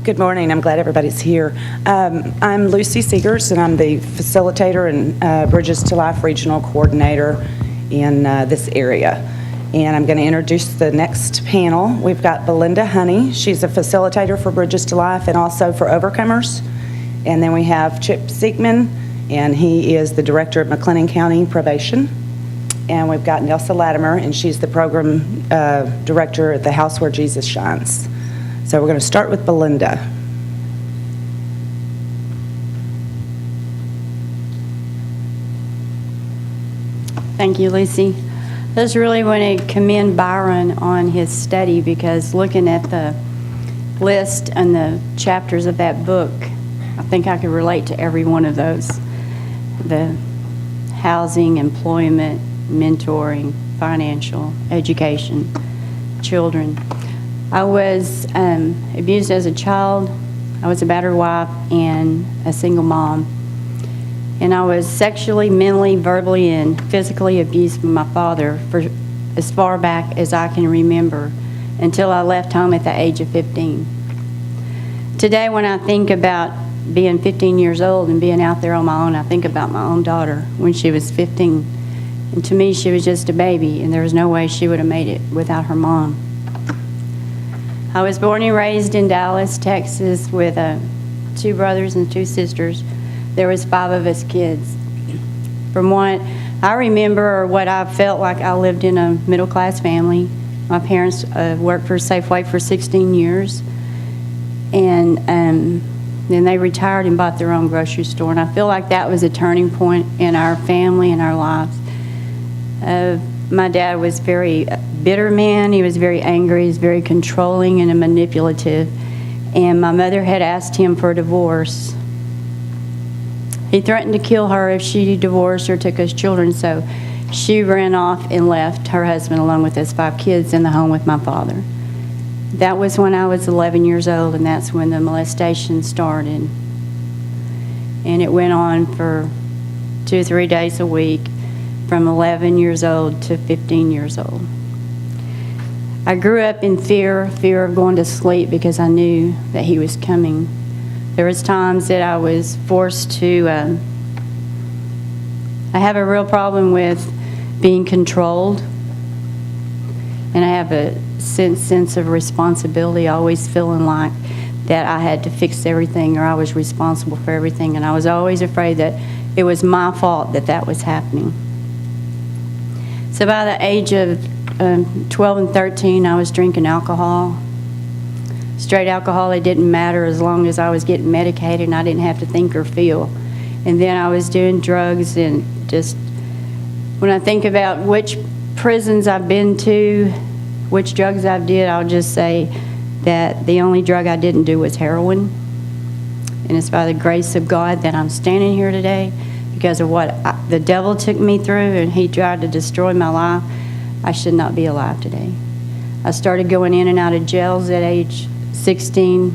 Good morning. I'm glad everybody's here. I'm Lucy Seegers, and I'm the facilitator and Bridges to Life Regional Coordinator in this area. And I'm going to introduce the next panel. We've got Belinda Honey. She's a facilitator for Bridges to Life and also for Overcomers. And then we have Chip Seigman, and he is the Director of McLennan County Probation. And we've got Nilsa Latimer, and she's the Program Director at the House Where Jesus Shines. So we're going to start with Belinda. Thank you, Lucy. I just really want to commend Byron on his study, because looking at the list and the chapters of that book, I think I could relate to every one of those. The housing, employment, mentoring, financial, education, children. I was abused as a child. I was a battered wife and a single mom. And I was sexually, mentally, verbally, and physically abused by my father for as far back as I can remember, until I left home at the age of 15. Today, when I think about being 15 years old and being out there on my own, I think about my own daughter when she was 15. And to me, she was just a baby, and there was no way she would have made it without her mom. I was born and raised in Dallas, Texas, with 2 brothers and 2 sisters. There was 5 of us kids. From what I remember, or what I felt like, I lived in a middle-class family. My parents worked for Safeway for 16 years, and then they retired and bought their own grocery store. And I feel like that was a turning point in our family and our lives. My dad was a very bitter man. He was very angry. He was very controlling and manipulative. And my mother had asked him for a divorce. He threatened to kill her if she divorced or took us children, so she ran off and left her husband along with his 5 kids in the home with my father. That was when I was 11 years old, and that's when the molestation started. And it went on for 2 or 3 days a week, from 11 years old to 15 years old. I grew up in fear of going to sleep, because I knew that he was coming. There was times that I was forced to, I have a real problem with being controlled, and I have a sense of responsibility, always feeling like that I had to fix everything, or I was responsible for everything, and I was always afraid that it was my fault that that was happening. So by the age of 12 and 13, I was drinking alcohol. Straight alcohol, it didn't matter as long as I was getting medicated and I didn't have to think or feel. And then I was doing drugs, and just when I think about which prisons I've been to, which drugs I've did, I'll just say that the only drug I didn't do was heroin. And it's by the grace of God that I'm standing here today, because of what the devil took me through, and he tried to destroy my life. I should not be alive today. I started going in and out of jails at age 16,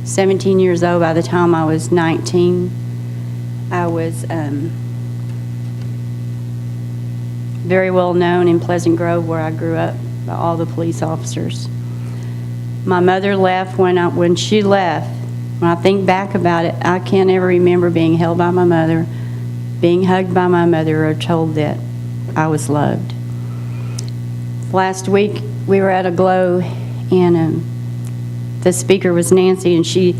17 years old. By the time I was 19, I was very well known in Pleasant Grove, where I grew up, by all the police officers. My mother left. When she left, when I think back about it, I can't ever remember being held by my mother, being hugged by my mother, or told that I was loved. Last week, we were at a Glow, and the speaker was Nancy, and she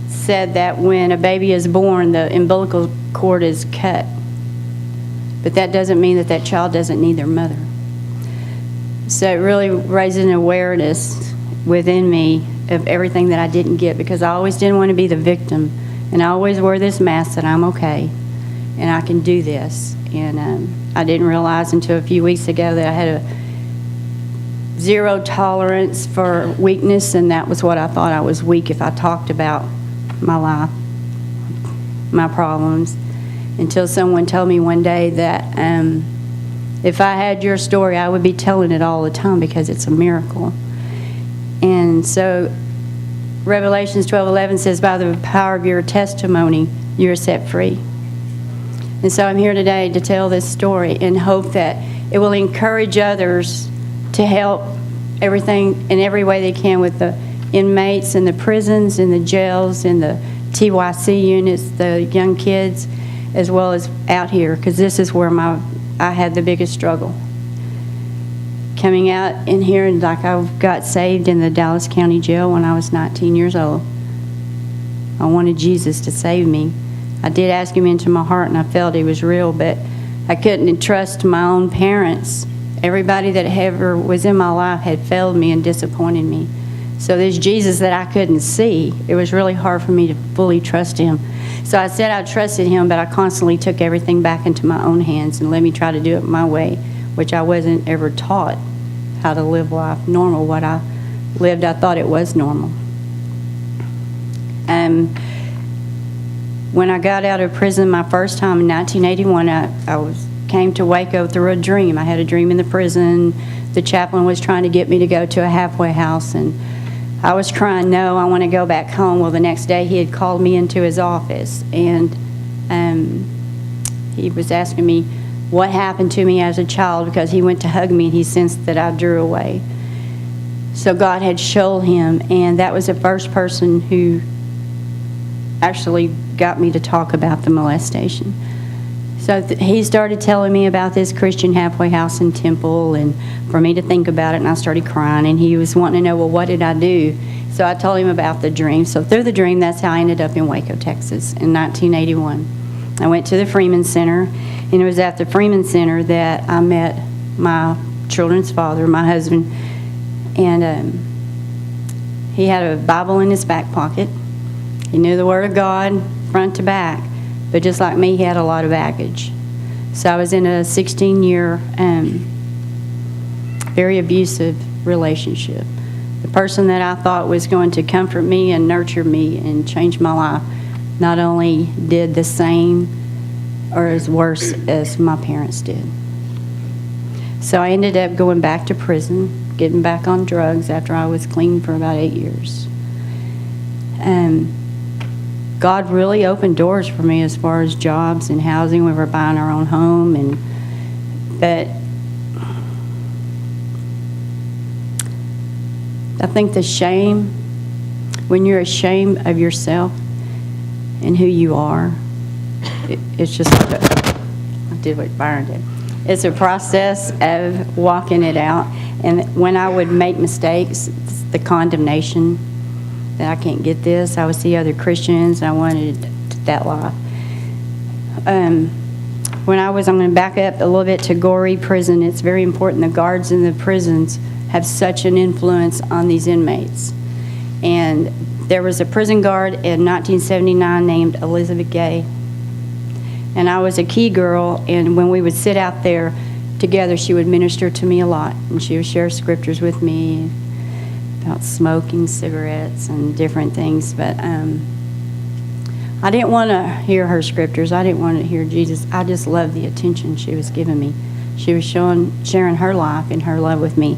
said that when a baby is born, the umbilical cord is cut. But that doesn't mean that that child doesn't need their mother. So it really raised an awareness within me of everything that I didn't get, because I always didn't want to be the victim. And I always wear this mask that I'm okay, and I can do this. And I didn't realize until a few weeks ago that I had a 0 tolerance for weakness, and that was what I thought. I was weak if I talked about my life, my problems, until someone told me one day that if I had your story, I would be telling it all the time, because it's a miracle. And so Revelations 12:11 says, by the power of your testimony, you're set free. And so I'm here today to tell this story and hope that it will encourage others to help everything in every way they can with the inmates in the prisons, in the jails, in the TYC units, the young kids, as well as out here, because this is where I had the biggest struggle. Coming out in here, like I got saved in the Dallas County Jail when I was 19 years old. I wanted Jesus to save me. I did ask him into my heart, and I felt he was real, but I couldn't trust my own parents. Everybody that ever was in my life had failed me and disappointed me. So there's Jesus that I couldn't see. It was really hard for me to fully trust him. So I said I trusted him, but I constantly took everything back into my own hands and let me try to do it my way, which I wasn't ever taught how to live life normal. What I lived, I thought it was normal. When I got out of prison my first time in 1981, I came to Waco through a dream. I had a dream in the prison. The chaplain was trying to get me to go to a halfway house, and I was crying, no, I want to go back home. Well, the next day he had called me into his office, and he was asking me what happened to me as a child, because he went to hug me and he sensed that I drew away. So God had shown him, and that was the first person who actually got me to talk about the molestation. So he started telling me about this Christian halfway house and temple, and for me to think about it, and I started crying, and he was wanting to know, well, what did I do? So I told him about the dream. So through the dream, that's how I ended up in Waco, Texas in 1981. I went to the Freeman Center, and it was at the Freeman Center that I met my children's father, my husband, and he had a Bible in his back pocket. He knew the Word of God front to back, but just like me, he had a lot of baggage. So I was in a 16-year, very abusive relationship. The person that I thought was going to comfort me and nurture me and change my life not only did the same or as worse as my parents did. So I ended up going back to prison, getting back on drugs after I was clean for about 8 years. God really opened doors for me as far as jobs and housing. We were buying our own home, but I think the shame, when you're ashamed of yourself and who you are, it's just like I did what Byron did. It's a process of walking it out. And when I would make mistakes, the condemnation that I can't get this, I would see other Christians, and I wanted that life. When I'm going to back up a little bit to Goree Prison, it's very important. The guards in the prisons have such an influence on these inmates. And there was a prison guard in 1979 named Elizabeth Gay. And I was a key girl, and when we would sit out there together, she would minister to me a lot. And she would share scriptures with me about smoking cigarettes and different things. But I didn't want to hear her scriptures. I didn't want to hear Jesus. I just loved the attention she was giving me. She was sharing her life and her love with me.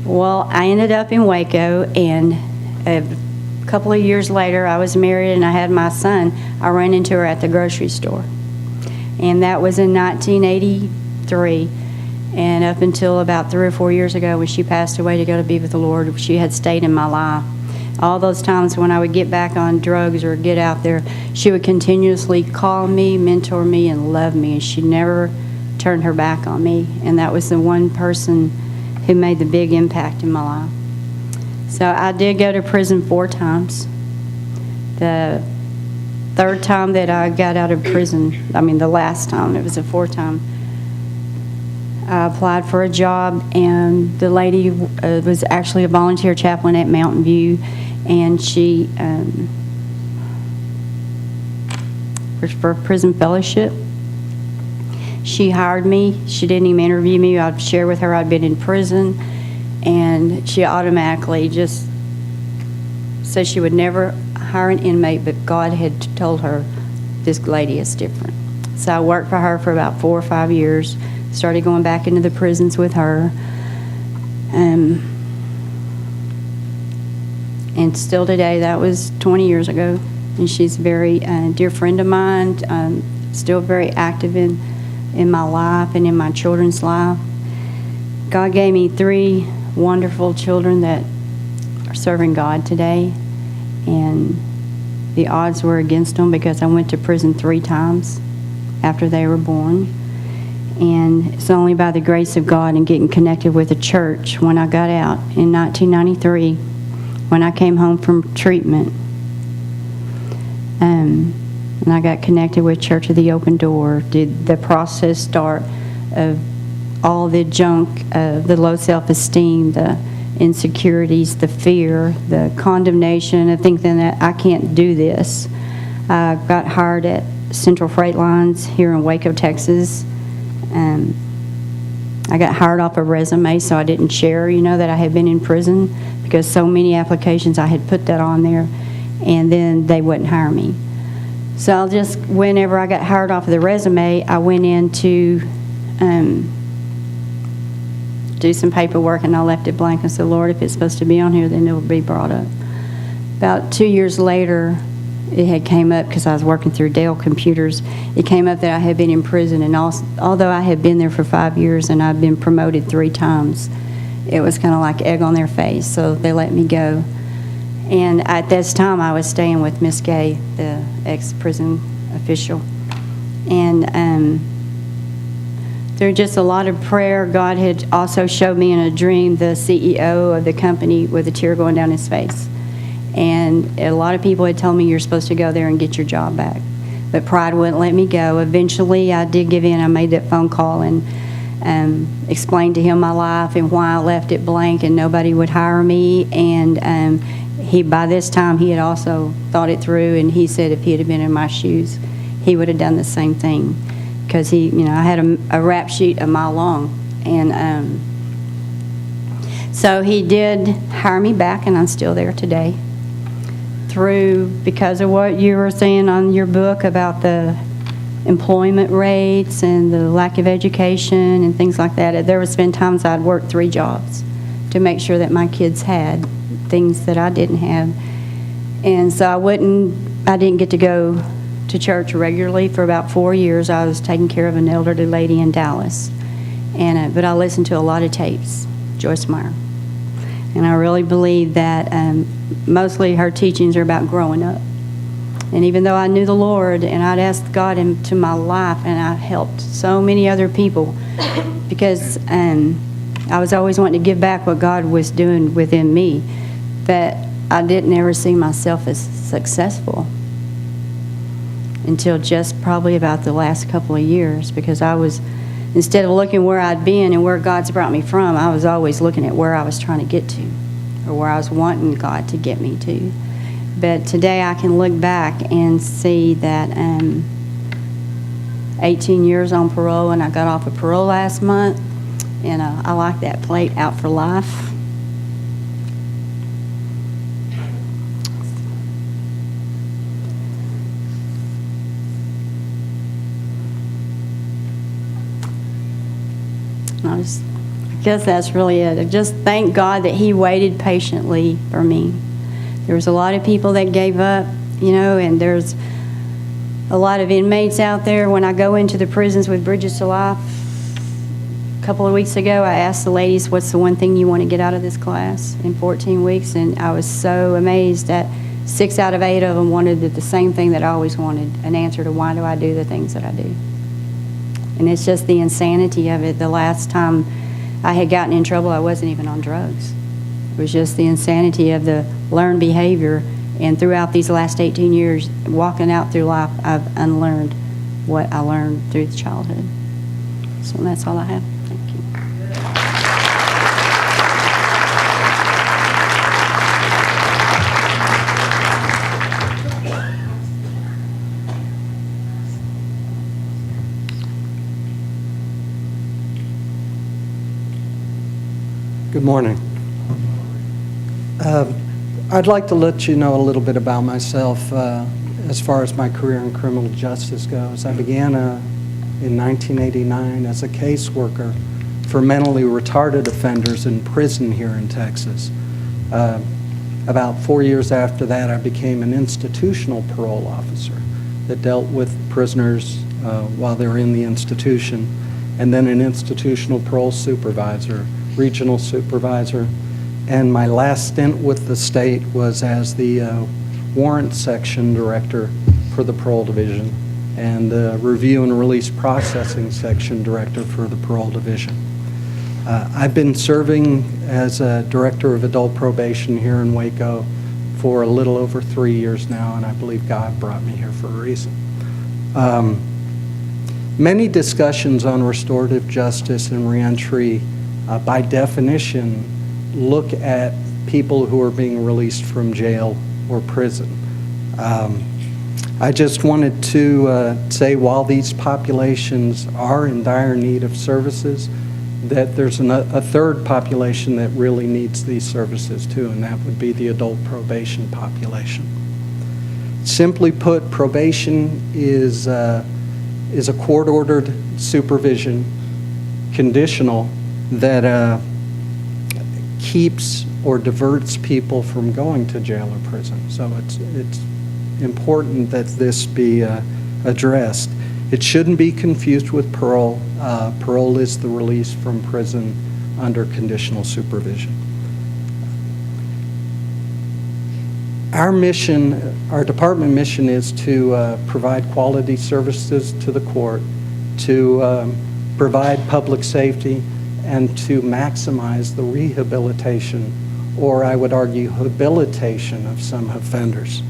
Well, I ended up in Waco, and a couple of years later, I was married and I had my son. I ran into her at the grocery store. And that was in 1983. And up until about 3 or 4 years ago, when she passed away to go to be with the Lord, she had stayed in my life. All those times when I would get back on drugs or get out there, she would continuously call me, mentor me, and love me. And she never turned her back on me. And that was the one person who made the big impact in my life. So I did go to prison 4 times. The third time that I got out of prison, the last time, it was the 4th time, I applied for a job, and the lady was actually a volunteer chaplain at Mountain View, and she was for prison fellowship. She hired me. She didn't even interview me. I'd share with her I'd been in prison, and she automatically just said she would never hire an inmate, but God had told her, this lady is different. So I worked for her for about 4 or 5 years, started going back into the prisons with her. And still today, that was 20 years ago, and she's a very dear friend of mine, still very active in my life and in my children's life. God gave me 3 wonderful children that are serving God today, and the odds were against them because I went to prison 3 times after they were born. And it's only by the grace of God and getting connected with a church when I got out in 1993, when I came home from treatment. And I got connected with Church of the Open Door, did the process start of all the junk, the low self-esteem, the insecurities, the fear, the condemnation of thinking that I can't do this. I got hired at Central Freight Lines here in Waco, Texas. I got hired off a resume, so I didn't share, that I had been in prison, because so many applications I had put that on there, and then they wouldn't hire me. So I'll just, whenever I got hired off of the resume, I went in to do some paperwork, and I left it blank and said, Lord, if it's supposed to be on here, then it will be brought up. About 2 years later, it had came up, because I was working through Dell Computers, it came up that I had been in prison, and although I had been there for 5 years and I'd been promoted 3 times, it was kind of like egg on their face, so they let me go. And at this time, I was staying with Miss Gay, the ex-prison official. And through just a lot of prayer, God had also showed me in a dream the CEO of the company with a tear going down his face. And a lot of people had told me, you're supposed to go there and get your job back. But pride wouldn't let me go. Eventually, I did give in. I made that phone call and explained to him my life and why I left it blank and nobody would hire me. And by this time, he had also thought it through, and he said if he had been in my shoes, he would have done the same thing. Because I had a rap sheet a mile long. And so he did hire me back, and I'm still there today. Because of what you were saying on your book about the employment rates and the lack of education and things like that, there was been times I'd worked 3 jobs to make sure that my kids had things that I didn't have. And so I didn't get to go to church regularly for about 4 years. I was taking care of an elderly lady in Dallas. But I listened to a lot of tapes, Joyce Meyer. And I really believe that mostly her teachings are about growing up. And even though I knew the Lord and I'd asked God into my life, and I helped so many other people, because I was always wanting to give back what God was doing within me, but I didn't ever see myself as successful until just probably about the last couple of years, because I was, instead of looking where I'd been and where God's brought me from, I was always looking at where I was trying to get to, or where I was wanting God to get me to. But today I can look back and see that 18 years on parole, and I got off of parole last month, and I like that plate, out for life. I guess that's really it. I just thank God that He waited patiently for me. There was a lot of people that gave up, and there's a lot of inmates out there. When I go into the prisons with Bridges to Life, a couple of weeks ago, I asked the ladies, what's the one thing you want to get out of this class in 14 weeks? And I was so amazed that 6 out of 8 of them wanted the same thing that I always wanted, an answer to why do I do the things that I do. And it's just the insanity of it. The last time I had gotten in trouble, I wasn't even on drugs. It was just the insanity of the learned behavior. And throughout these last 18 years, walking out through life, I've unlearned what I learned through childhood. So that's all I have. Thank you. Good morning. I'd like to let you know a little bit about myself as far as my career in criminal justice goes. I began in 1989 as a caseworker for mentally retarded offenders in prison here in Texas. About 4 years after that, I became an institutional parole officer that dealt with prisoners while they were in the institution, and then an institutional parole supervisor, regional supervisor, And my last stint with the state was as the warrant section director for the parole division and the review and release processing section director for the parole division. I've been serving as a director of adult probation here in Waco for a little over 3 years now, and I believe God brought me here for a reason. Many discussions on restorative justice and reentry, by definition, look at people who are being released from jail or prison. I just wanted to say, while these populations are in dire need of services, that there's a third population that really needs these services too, and that would be the adult probation population. Simply put, probation is a court-ordered supervision, conditional, that keeps or diverts people from going to jail or prison. So it's important that this be addressed. It shouldn't be confused with parole. Parole is the release from prison under conditional supervision. Our mission, our department mission, is to provide quality services to the court, to provide public safety, and to maximize the rehabilitation, or I would argue habilitation, of some offenders.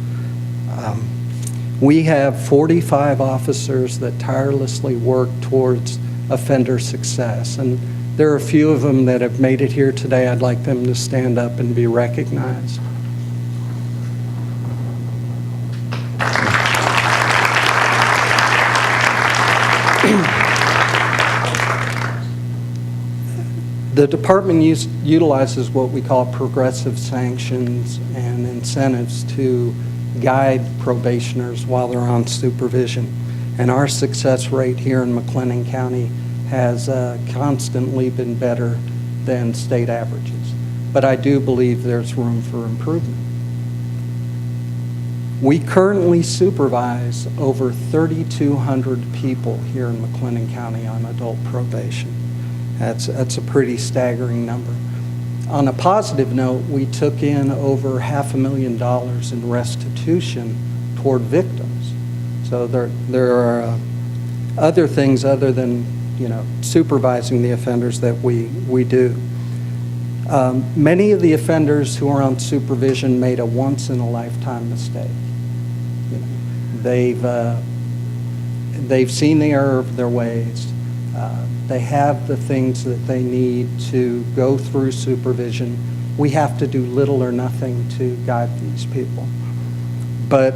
We have 45 officers that tirelessly work towards offender success, and there are a few of them that have made it here today. I'd like them to stand up and be recognized. The department utilizes what we call progressive sanctions and incentives to guide probationers while they're on supervision. And our success rate here in McLennan County has constantly been better than state averages. But I do believe there's room for improvement. We currently supervise over 3,200 people here in McLennan County on adult probation. That's a pretty staggering number. On a positive note, we took in over $500,000 in restitution toward victims. So there are other things other than, supervising the offenders that we do. Many of the offenders who are on supervision made a once-in-a-lifetime mistake. They've seen the error of their ways. They have the things that they need to go through supervision. We have to do little or nothing to guide these people. But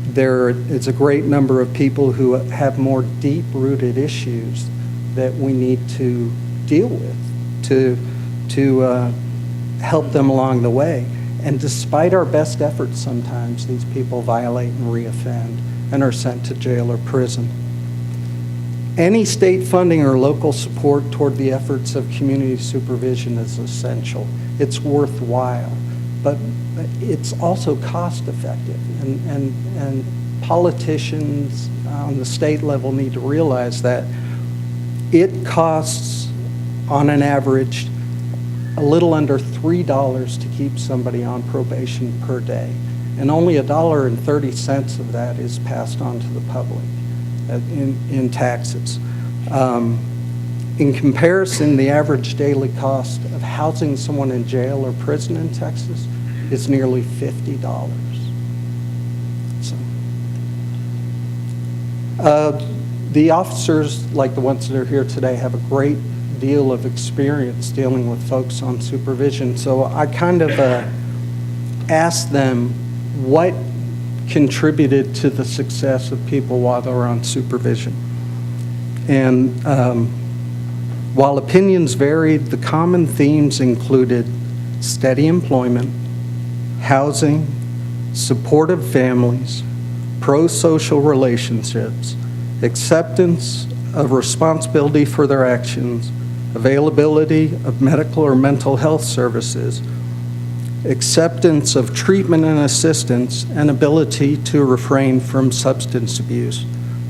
there is a great number of people who have more deep-rooted issues that we need to deal with to help them along the way. And despite our best efforts, sometimes these people violate and reoffend and are sent to jail or prison. Any state funding or local support toward the efforts of community supervision is essential. It's worthwhile, but it's also cost-effective. And politicians on the state level need to realize that it costs, on an average, a little under $3 to keep somebody on probation per day, and only $1.30 of that is passed on to the public in taxes. In comparison, the average daily cost of housing someone in jail or prison in Texas is nearly $50. So, the officers, like the ones that are here today, have a great deal of experience dealing with folks on supervision. So I kind of asked them what contributed to the success of people while they were on supervision. And while opinions varied, the common themes included steady employment, housing, supportive families, pro-social relationships, acceptance of responsibility for their actions, availability of medical or mental health services, acceptance of treatment and assistance, and ability to refrain from substance abuse,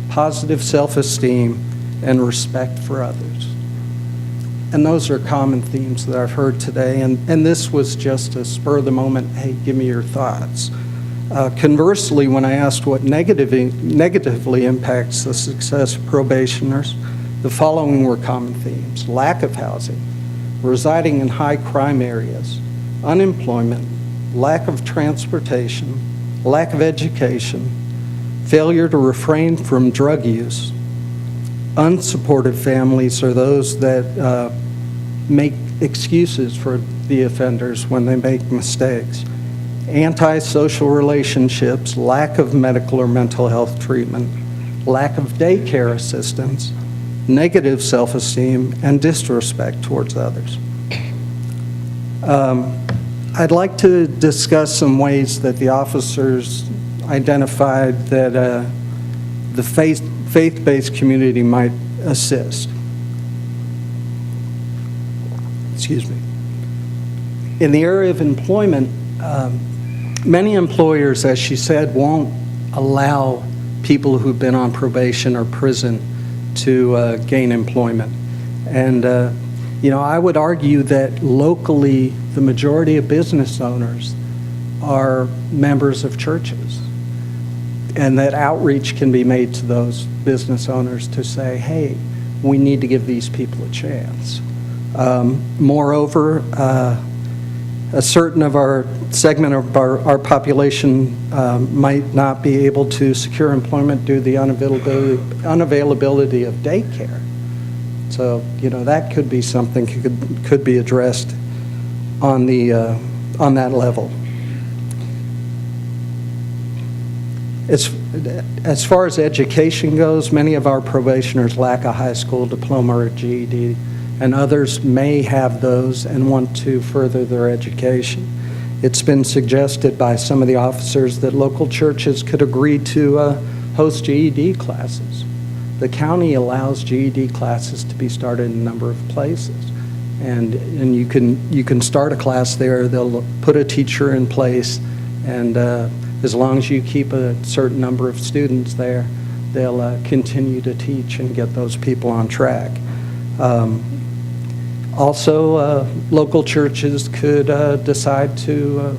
positive self-esteem, and respect for others. And those are common themes that I've heard today. And this was just a spur of the moment, hey, give me your thoughts. Conversely, when I asked what negatively impacts the success of probationers, the following were common themes: lack of housing, residing in high crime areas, unemployment, lack of transportation, lack of education, failure to refrain from drug use. Unsupportive families are those that make excuses for the offenders when they make mistakes. Antisocial relationships, lack of medical or mental health treatment, lack of daycare assistance, negative self-esteem, and disrespect towards others. I'd like to discuss some ways that the officers identified that the faith-based community might assist. Excuse me. In the area of employment, many employers, as she said, won't allow people who've been on probation or prison to gain employment. And, I would argue that locally, the majority of business owners are members of churches, and that outreach can be made to those business owners to say, hey, we need to give these people a chance. Moreover, a certain of our segment of our population might not be able to secure employment due to the unavailability of daycare. So, that could be something could be addressed on that level. As far as education goes, many of our probationers lack a high school diploma or GED, and others may have those and want to further their education. It's been suggested by some of the officers that local churches could agree to host GED classes. The county allows GED classes to be started in a number of places, and you can start a class there. They'll put a teacher in place, and as long as you keep a certain number of students there, they'll continue to teach and get those people on track. Also, local churches could decide to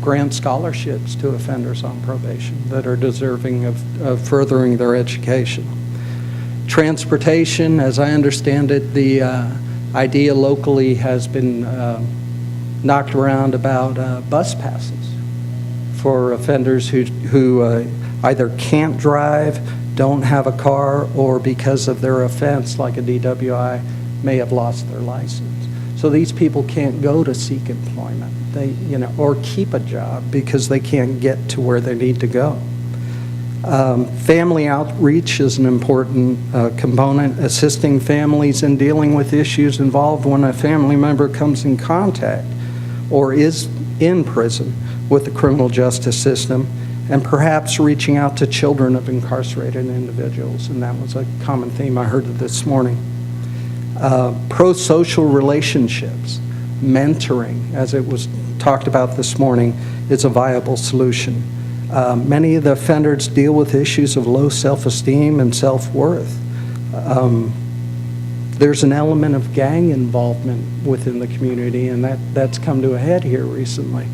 grant scholarships to offenders on probation that are deserving of furthering their education. Transportation, as I understand it, the idea locally has been knocked around about bus passes for offenders who either can't drive, don't have a car, or because of their offense, like a DWI, may have lost their license. So these people can't go to seek employment, or keep a job because they can't get to where they need to go. Family outreach is an important component, assisting families in dealing with issues involved when a family member comes in contact or is in prison with the criminal justice system, and perhaps reaching out to children of incarcerated individuals, and that was a common theme I heard this morning. Pro-social relationships, mentoring, as it was talked about this morning, is a viable solution. Many of the offenders deal with issues of low self-esteem and self-worth. There's an element of gang involvement within the community, and that's come to a head here recently.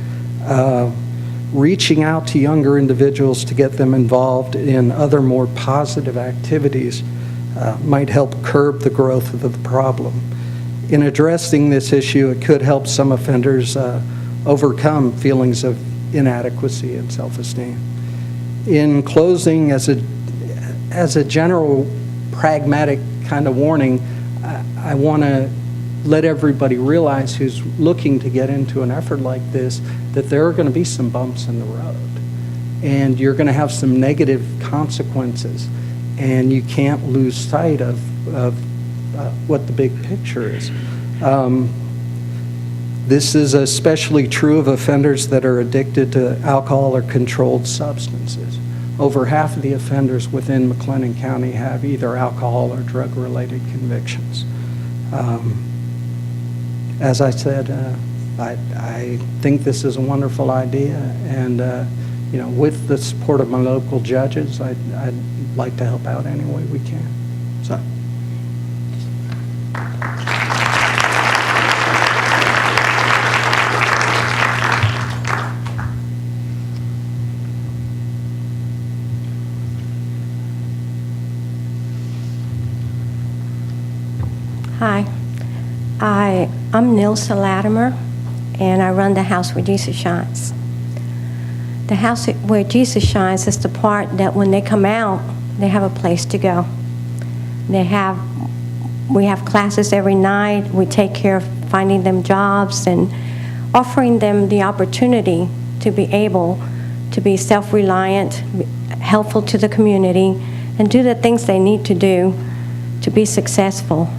Reaching out to younger individuals to get them involved in other more positive activities might help curb the growth of the problem. In addressing this issue, it could help some offenders overcome feelings of inadequacy and self-esteem. In closing, as a general pragmatic kind of warning, I want to let everybody realize who's looking to get into an effort like this that there are going to be some bumps in the road, and you're going to have some negative consequences, and you can't lose sight of what the big picture is. This is especially true of offenders that are addicted to alcohol or controlled substances. Over half of the offenders within McLennan County have either alcohol or drug-related convictions. As I said, I think this is a wonderful idea, and with the support of my local judges, I'd like to help out any way we can. So. Hi, I'm Nilsa Latimer, and I run the House Where Jesus Shines. The House Where Jesus Shines is the part that when they come out, they have a place to go. We have classes every night. We take care of finding them jobs and offering them the opportunity to be able to be self-reliant, helpful to the community, and do the things they need to do to be successful.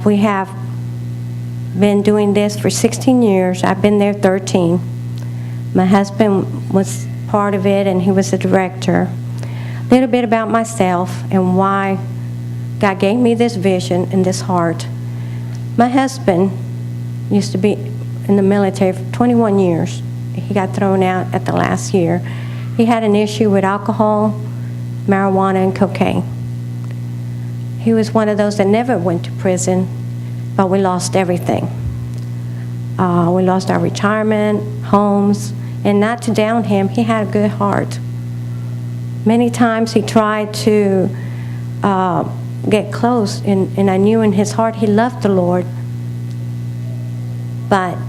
We have been doing this for 16 years. I've been there 13. My husband was part of it, and he was the director. A little bit about myself and why God gave me this vision and this heart. My husband used to be in the military for 21 years. He got thrown out at the last year. He had an issue with alcohol, marijuana, and cocaine. He was one of those that never went to prison, but we lost everything. We lost our retirement, homes, and not to down him, he had a good heart. Many times he tried to get close, and I knew in his heart he loved the Lord, but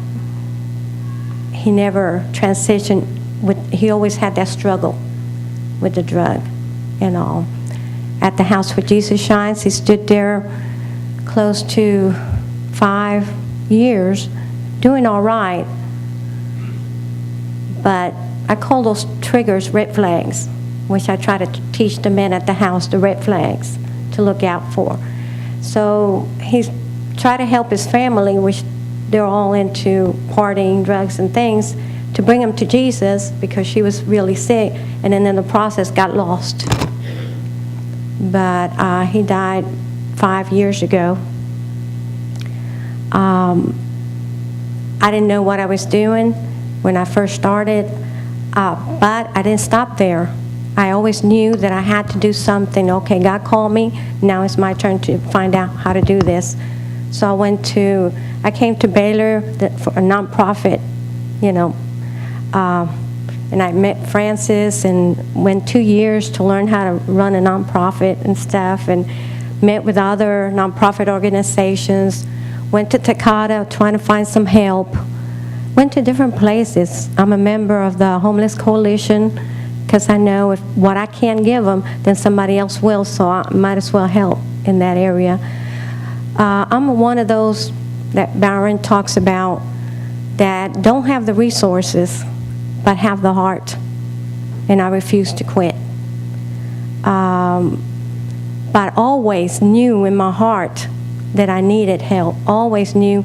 he never transitioned. He always had that struggle with the drug and all. At the House Where Jesus Shines, he stood there close to 5 years, doing all right. But I call those triggers red flags, which I try to teach the men at the house, the red flags to look out for. So he's tried to help his family, which they're all into partying, drugs, and things, to bring him to Jesus because she was really sick, and then in the process got lost. But he died 5 years ago. I didn't know what I was doing when I first started, but I didn't stop there. I always knew that I had to do something. Okay, God called me. Now it's my turn to find out how to do this. So I came to Baylor for a nonprofit, and I met Francis and went 2 years to learn how to run a nonprofit and stuff, and met with other nonprofit organizations, went to Takata trying to find some help, went to different places. I'm a member of the Homeless Coalition because I know if what I can't give them, then somebody else will, so I might as well help in that area. I'm one of those that Byron talks about that don't have the resources but have the heart, and I refuse to quit. But always knew in my heart that I needed help. Always knew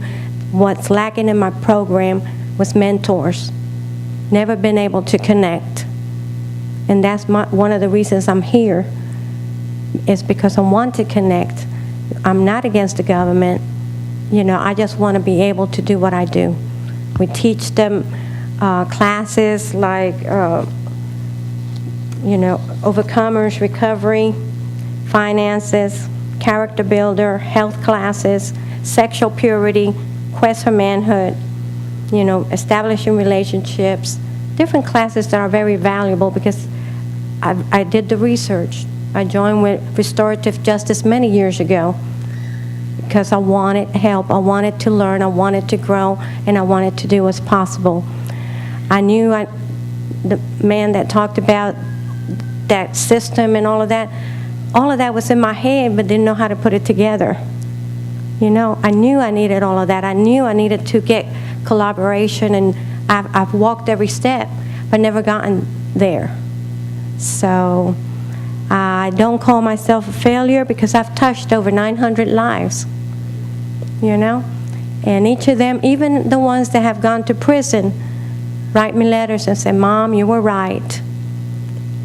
what's lacking in my program was mentors. Never been able to connect. And that's one of the reasons I'm here, is because I want to connect. I'm not against the government. I just want to be able to do what I do. We teach them classes like, overcomers, recovery, finances, character builder, health classes, sexual purity, quest for manhood, establishing relationships, different classes that are very valuable because I did the research. I joined with Restorative Justice many years ago because I wanted help, I wanted to learn, I wanted to grow, and I wanted to do what's possible. I knew the man that talked about that system and all of that was in my head, but didn't know how to put it together. I knew I needed all of that. I knew I needed to get collaboration, and I've walked every step, but never gotten there. So I don't call myself a failure because I've touched over 900 lives, and each of them, even the ones that have gone to prison, write me letters and say, Mom, you were right.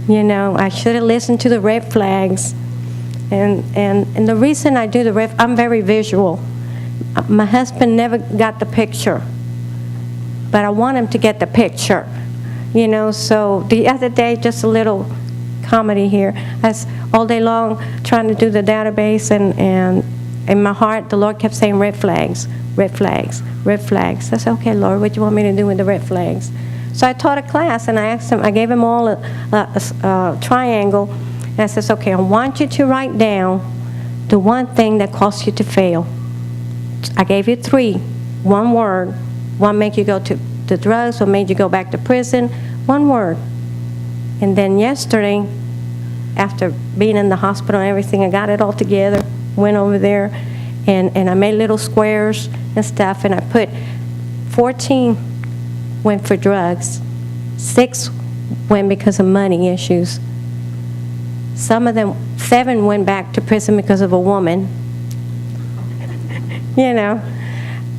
I should have listened to the red flags. And the reason I do the red, I'm very visual. My husband never got the picture, but I want him to get the picture. So the other day, just a little comedy here, I was all day long trying to do the database, and in my heart, the Lord kept saying red flags, red flags, red flags. I said, okay, Lord, what do you want me to do with the red flags? So I taught a class, and I asked them, I gave them all a triangle, and I said, okay, I want you to write down the one thing that caused you to fail. I gave you 3, one word. One made you go to the drugs, one made you go back to prison, one word. And then yesterday, after being in the hospital and everything, I got it all together, went over there, and I made little squares and stuff, and I put 14 went for drugs, 6 went because of money issues. Some of them, 7 went back to prison because of a woman. You know,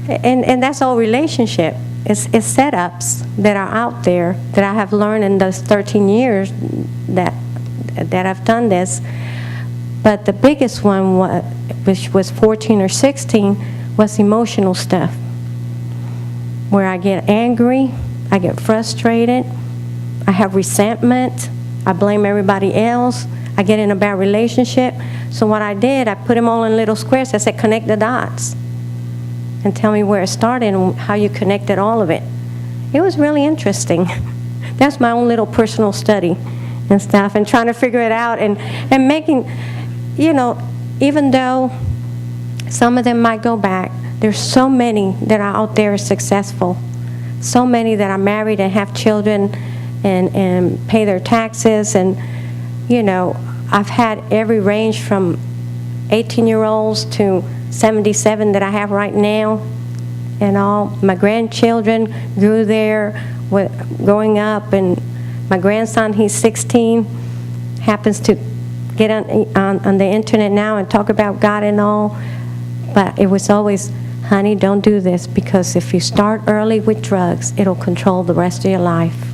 and that's all relationship. It's setups that are out there that I have learned in those 13 years that I've done this. But the biggest one, which was 14 or 16, was emotional stuff, where I get angry, I get frustrated, I have resentment, I blame everybody else, I get in a bad relationship. So what I did, I put them all in little squares. I said, connect the dots and tell me where it started and how you connected all of it. It was really interesting. That's my own little personal study and stuff, and trying to figure it out and making, you know, even though some of them might go back, there's so many that are out there successful, so many that are married and have children and pay their taxes. And, you know, I've had every range from 18-year-olds to 77 that I have right now, and all my grandchildren grew there growing up, and my grandson, he's 16, happens to get on the internet now and talk about God and all, but it was always, honey, don't do this, because if you start early with drugs, it'll control the rest of your life.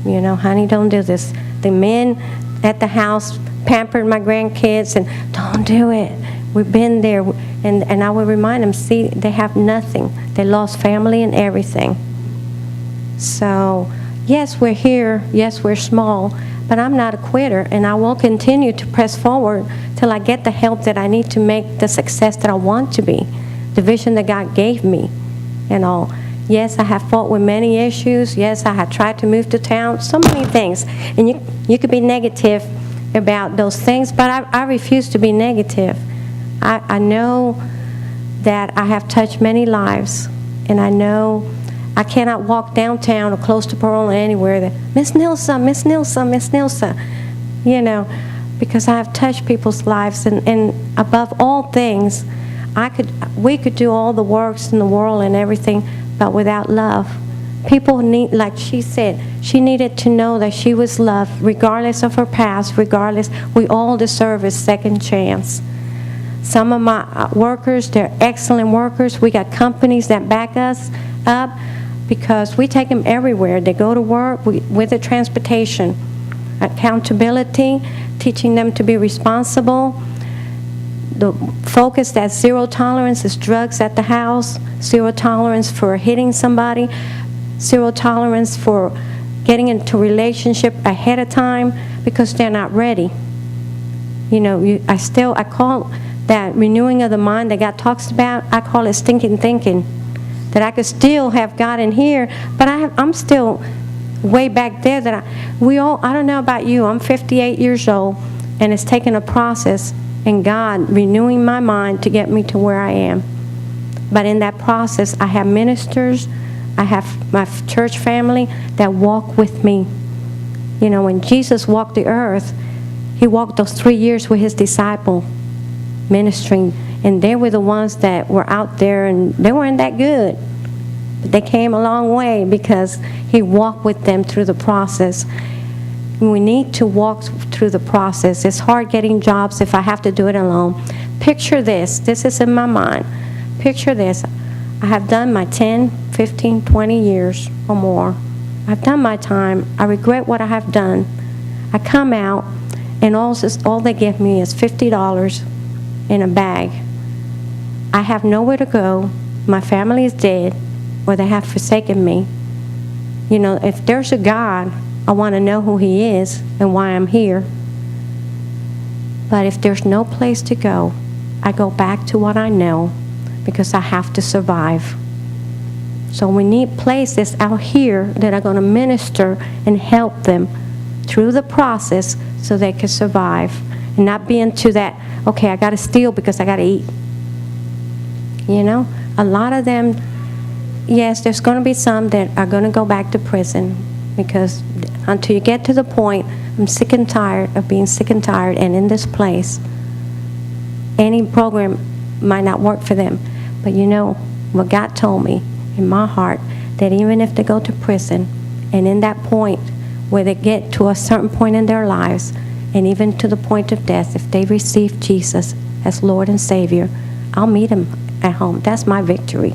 You know, honey, don't do this. The men at the house pampered my grandkids, and don't do it. We've been there, and I would remind them, see, they have nothing. They lost family and everything. So, yes, we're here. Yes, we're small, but I'm not a quitter, and I will continue to press forward till I get the help that I need to make the success that I want to be, the vision that God gave me, and all. Yes, I have fought with many issues. Yes, I have tried to move to town, so many things. And you could be negative about those things, but I refuse to be negative. I know that I have touched many lives, and I know I cannot walk downtown or close to Pearl or anywhere that, Miss Nilsa, Miss Nilsa, Miss Nilsa, you know, because I have touched people's lives, and above all things, we could do all the works in the world and everything, but without love. People need, like she said, she needed to know that she was loved, regardless of her past, regardless. We all deserve a second chance. Some of my workers, they're excellent workers. We got companies that back us up because we take them everywhere. They go to work with the transportation. Accountability, teaching them to be responsible. The focus that's 0 tolerance is drugs at the house, 0 tolerance for hitting somebody, 0 tolerance for getting into a relationship ahead of time because they're not ready. You know, I call that renewing of the mind that God talks about, I call it stinking thinking. That I could still have God in here, but I'm still way back there. I don't know about you, I'm 58 years old, and it's taken a process and God renewing my mind to get me to where I am. But in that process, I have ministers, I have my church family that walk with me. You know, when Jesus walked the earth, he walked those 3 years with his disciple, ministering, and they were the ones that were out there, and they weren't that good. But they came a long way because he walked with them through the process. We need to walk through the process. It's hard getting jobs if I have to do it alone. Picture this. This is in my mind. Picture this. I have done my 10, 15, 20 years or more. I've done my time. I regret what I have done. I come out, and all they give me is $50 in a bag. I have nowhere to go. My family is dead, or they have forsaken me. You know, if there's a God, I want to know who he is and why I'm here. But if there's no place to go, I go back to what I know because I have to survive. So we need places out here that are going to minister and help them through the process so they can survive. and not being to that, okay, I got to steal because I got to eat. You know, a lot of them, yes, there's going to be some that are going to go back to prison, because until you get to the point, I'm sick and tired of being sick and tired, and in this place, any program might not work for them. But you know, what God told me in my heart, that even if they go to prison, and in that point where they get to a certain point in their lives, and even to the point of death, if they receive Jesus as Lord and Savior, I'll meet them at home. That's my victory,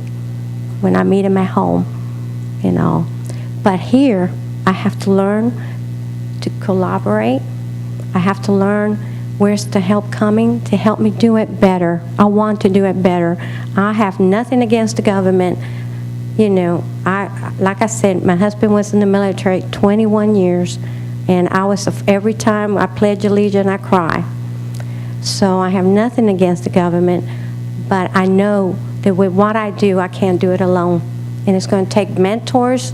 when I meet them at home, you know. But here, I have to learn to collaborate. I have to learn where's the help coming to help me do it better. I want to do it better. I have nothing against the government. You know, like I said, my husband was in the military 21 years, and every time I pledge allegiance, I cry. So I have nothing against the government, but I know that with what I do, I can't do it alone. And it's going to take mentors.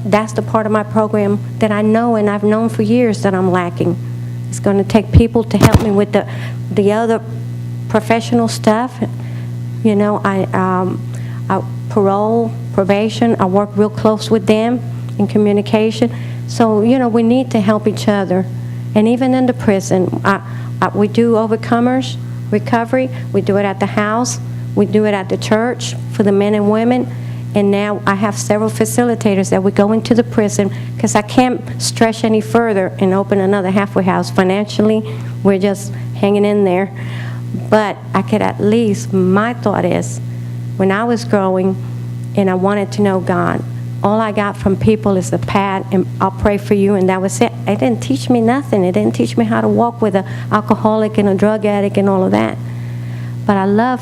That's the part of my program that I know, and I've known for years, that I'm lacking. It's going to take people to help me with the other professional stuff. You know, I parole, probation, I work real close with them in communication. So, you know, we need to help each other. And even in the prison, we do overcomers recovery. We do it at the house. We do it at the church for the men and women. And now I have several facilitators that we go into the prison, because I can't stretch any further and open another halfway house. Financially, we're just hanging in there. But I could at least, my thought is, when I was growing and I wanted to know God, all I got from people is a pad and I'll pray for you, and that was it. It didn't teach me nothing. It didn't teach me how to walk with an alcoholic and a drug addict and all of that. But I love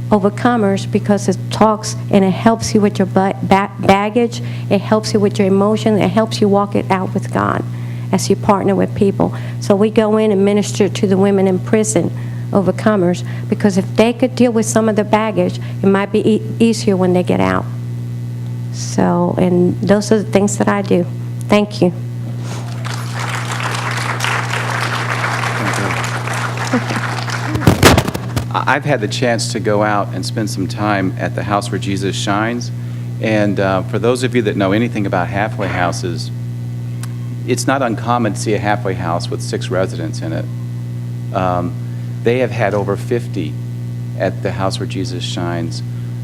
Overcomers because it talks and it helps you with your baggage. It helps you with your emotion. It helps you walk it out with God as you partner with people. So we go in and minister to the women in prison, Overcomers, because if they could deal with some of the baggage, it might be easier when they get out. So, and those are the things that I do. Thank you. I've had the chance to go out and spend some time at the house where Jesus shines. And for those of you that know anything about halfway houses, it's not uncommon to see a halfway house with 6 residents in it. They have had over 50 at the house where Jesus shines.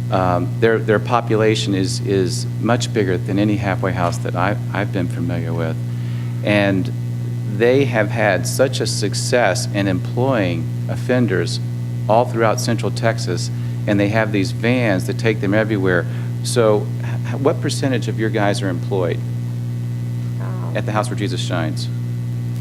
Their population is much bigger than any halfway house that I've been familiar with. And they have had such a success in employing offenders all throughout Central Texas, and they have these vans that take them everywhere. So what percentage of your guys are employed at the house where Jesus shines?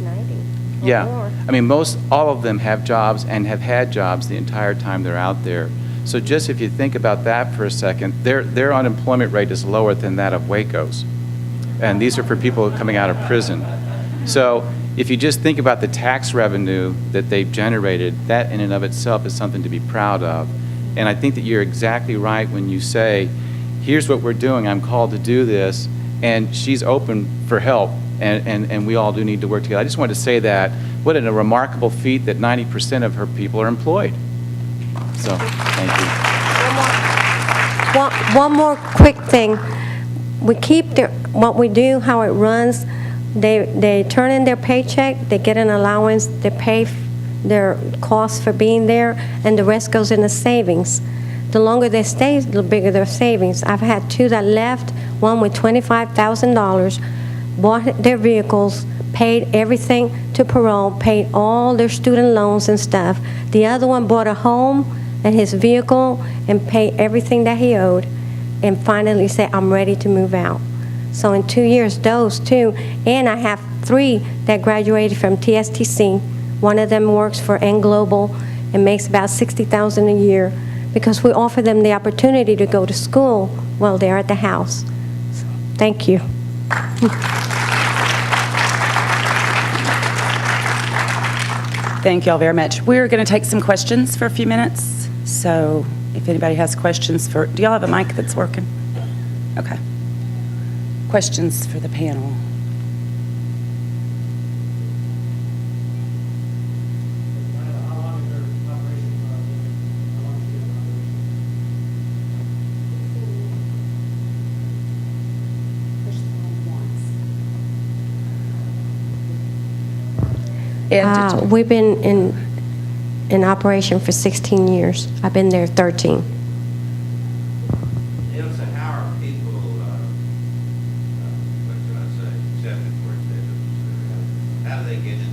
90. Yeah. More. I mean, all of them have jobs and have had jobs the entire time they're out there. So just if you think about that for a second, their unemployment rate is lower than that of Waco's. And these are for people coming out of prison. So if you just think about the tax revenue that they've generated, that in and of itself is something to be proud of. And I think that you're exactly right when you say, here's what we're doing, I'm called to do this, and she's open for help, and we all do need to work together. I just wanted to say that, what a remarkable feat that 90% of her people are employed. So, thank you. One more quick thing. We keep what we do, how it runs. They turn in their paycheck, they get an allowance, they pay their costs for being there, and the rest goes in the savings. The longer they stay, the bigger their savings. I've had 2 that left, one with $25,000, bought their vehicles, paid everything to parole, paid all their student loans and stuff. The other one bought a home and his vehicle and paid everything that he owed, and finally said, I'm ready to move out. So in 2 years, those 2, and I have 3 that graduated from TSTC. One of them works for N Global and makes about $60,000 a year, because we offer them the opportunity to go to school while they're at the house. So, thank you. Thank you all very much. We're going to take some questions for a few minutes. So if anybody has questions do y'all have a mic that's working? Okay. Questions for the panel? And We've been in operation for 16 years. I've been there 13. Nilsa, how are people, what should I say, accepted for it? How do they get into the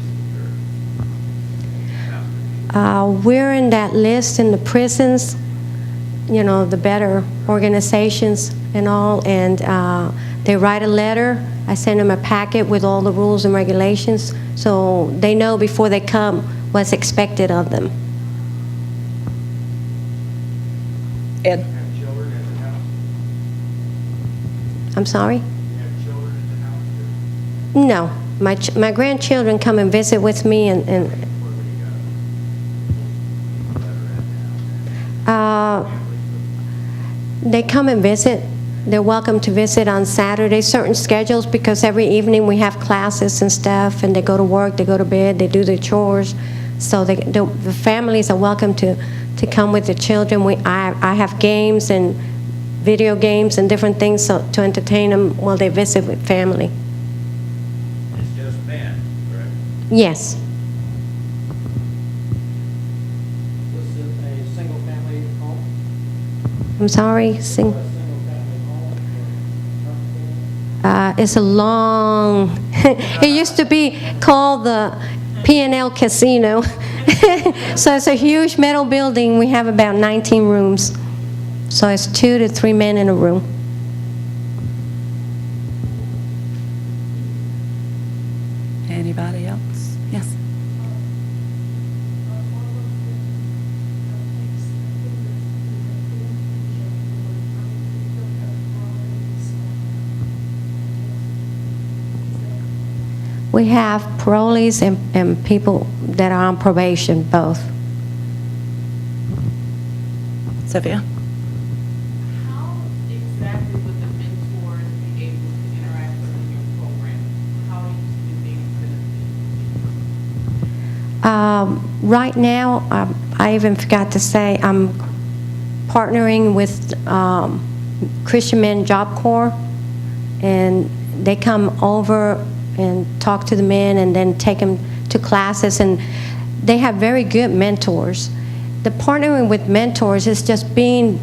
church? We're in that list in the prisons, you know, the better organizations and all, and they write a letter. I send them a packet with all the rules and regulations, so they know before they come what's expected of them. Ed? Have children at the house? I'm sorry? You have children at the house? No. My grandchildren come and visit with me, and Where do you go? they come and visit. They're welcome to visit on Saturday, certain schedules, because every evening we have classes and stuff, and they go to work, they go to bed, they do their chores. So the families are welcome to come with the children. I have games and video games and different things to entertain them while they visit with family. It's just men, correct? Yes. Was it a single-family home? I'm sorry. Single-family home? It's a long, it used to be called the P&L Casino. So it's a huge metal building. We have about 19 rooms. So it's 2 to 3 men in a room. Anybody else? Yes. We have parolees and people that are on probation, both. Sophia? How exactly would the mentors be able to interact with your program? How do you see them being benefited? Right now, I even forgot to say, I'm partnering with Christian Men Job Corps, and they come over and talk to the men and then take them to classes, and they have very good mentors. The partnering with mentors is just being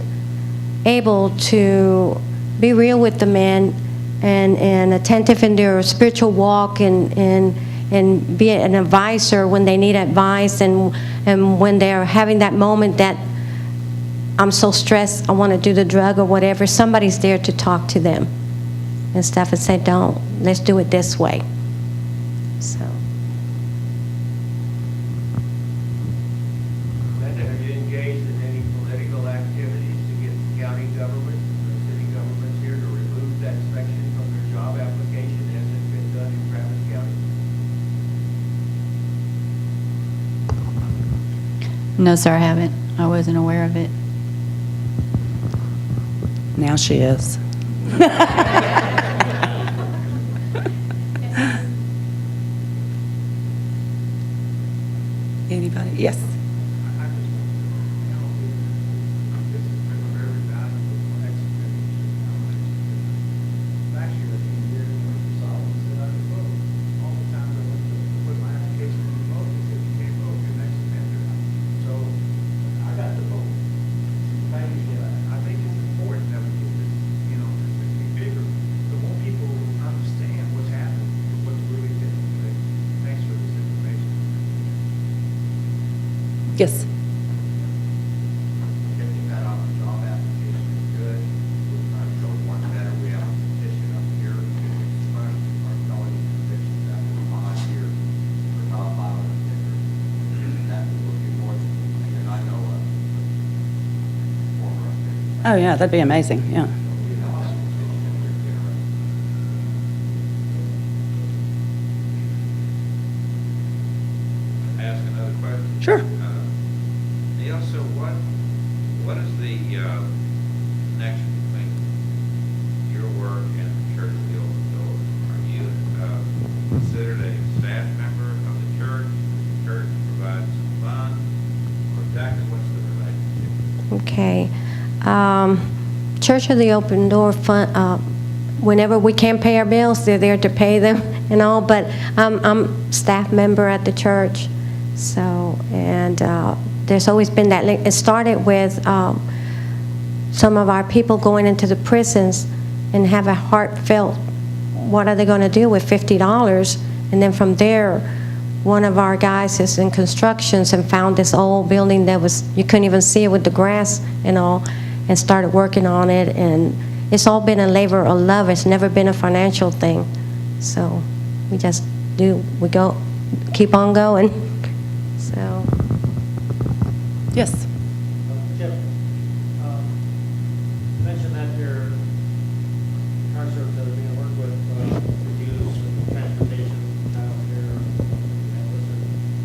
able to be real with the men and attentive in their spiritual walk and be an advisor when they need advice, and when they're having that moment that I'm so stressed, I want to do the drug or whatever, somebody's there to talk to them and stuff and say, don't, let's do it this way. So. Linda, have you engaged in any political activities to get the county government or city governments here to remove that section from their job application as it's been done in Travis County? No, sir, I haven't. I wasn't aware of it. Now she is. Anybody? Yes. I just want to know, this has been a very valuable explanation. Last year, I came here and went to Solomon, said I could vote. All the time I went to put my application in to vote, they said you can't vote, you're next offender. So I got to vote. Thank you. I think it's important that we get this, you know, this to be bigger. The more people understand what's happening, what's really taking place. Thanks for this information. Yes. Getting that off the job application is good. We're trying to go one better. We have a petition up here to fund our felony convictions after 5 years for not filing offenders. That will be more than anything that I know of. Former offenders. Oh, yeah, that'd be amazing, yeah. We have that petition that we're generating. Ask another question? Sure. Nilsa, what is the connection between your work and the Church of the Open Door? Are you considered a staff member of the church? Does the church provide some funds? Or exactly what's the relationship? Okay. Church of the Open Door Fund, whenever we can't pay our bills, they're there to pay them. and all, but I'm staff member at the church. So, and there's always been that link. It started with some of our people going into the prisons and have a heartfelt, what are they going to do with $50? And then from there, one of our guys is in constructions and found this old building that was, you couldn't even see it with the grass and all, and started working on it. And it's all been a labor of love. It's never been a financial thing. So we just we go, keep on going. So. Yes. Jim, you mentioned that your car service are being worked with reviews, transportation, childcare, and listen.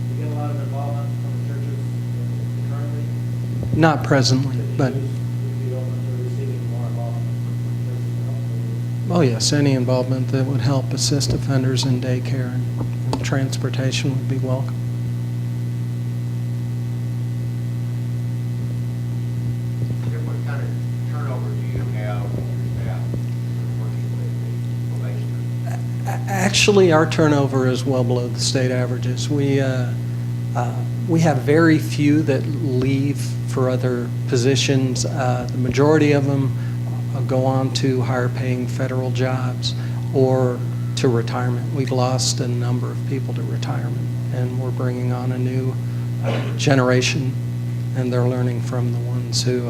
You get a lot of involvement from the churches currently? Not presently, but, Would you be open to receiving more involvement from churches to help? oh yes, any involvement that would help assist offenders in daycare and transportation would be welcome. Jim, what kind of turnover do you have with your staff working with the probation? Actually, our turnover is well below the state averages. We have very few that leave for other positions. The majority of them go on to higher-paying federal jobs or to retirement. We've lost a number of people to retirement, and we're bringing on a new generation, and they're learning from the ones who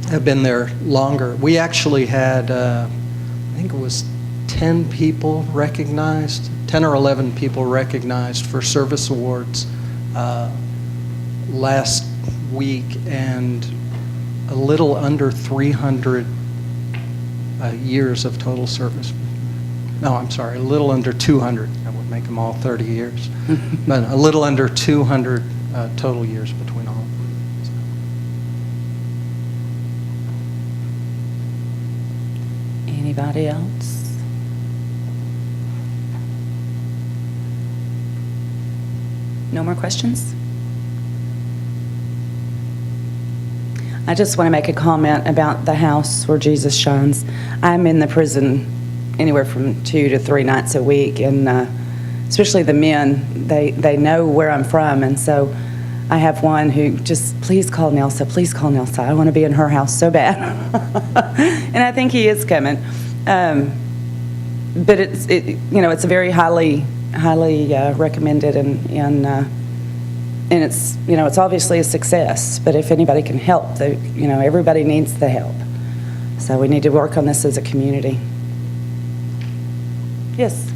have been there longer. We actually had, I think it was 10 people recognized, 10 or 11 people recognized for service awards last week, and a little under 300 years of total service. No, I'm sorry, a little under 200. That would make them all 30 years. But a little under 200 total years between all of them. So. Anybody else? No more questions? I just want to make a comment about the house where Jesus shines. I'm in the prison anywhere from 2 to 3 nights a week, and especially the men, they know where I'm from, and so I have one who just, please call Nilsa, please call Nilsa. I want to be in her house so bad. And I think he is coming. But it's a very highly recommended, and it's, it's obviously a success, but if anybody can help, everybody needs the help. So we need to work on this as a community. Yes?